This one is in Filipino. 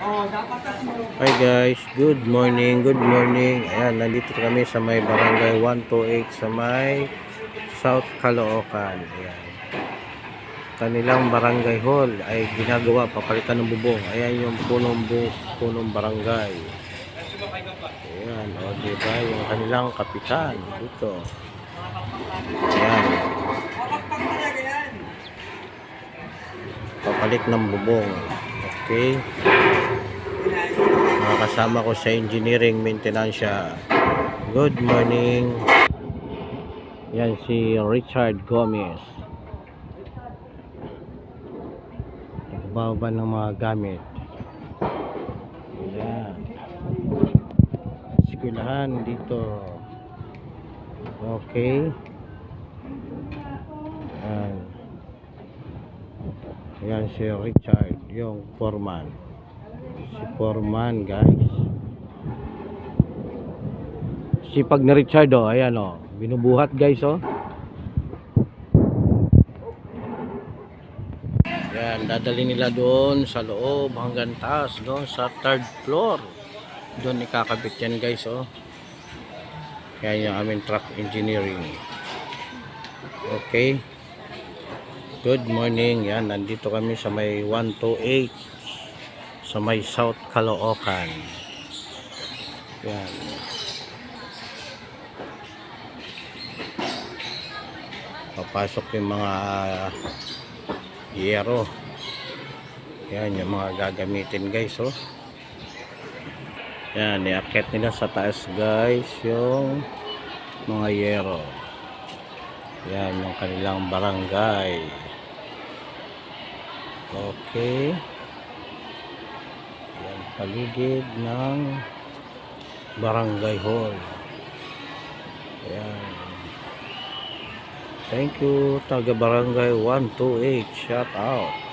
Hi guys, good morning, good morning. Ayan, nandito kami sa may barangay 128 sa may South Caloocan. Ayan. Kanilang barangay hall ay ginagawa, papalitan ng bubong. Ayan yung punong barangay. Ayan, o diba yung kanilang kapitan dito. Ayan. Papalit ng bubong. Okay. Mga kasama ko sa engineering maintenance. Good morning. Yan si Richard Gomez. Nagbaba ng mga gamit. Yan. Eskwelahan dito. Okay. Yan. Yan si Richard, yung foreman. Si foreman guys. Sipag na Richard oh, ayan oh. Binubuhat guys oh. Yan, dadali nila doon sa loob hanggang taas, doon sa third floor. Doon ikakabit yan guys oh. Yan yung aming truck engineering. Okay. Good morning. Yan, nandito kami sa may 128 sa may South Caloocan. Yan. Papasok yung mga yero. Yan yung mga gagamitin guys oh. Yan, iakyat nila sa taas guys yung mga yero. Yan yung kanilang barangay. Okay. Yan paligid ng barangay hall. Yan. Thank you taga barangay 128. Shout out.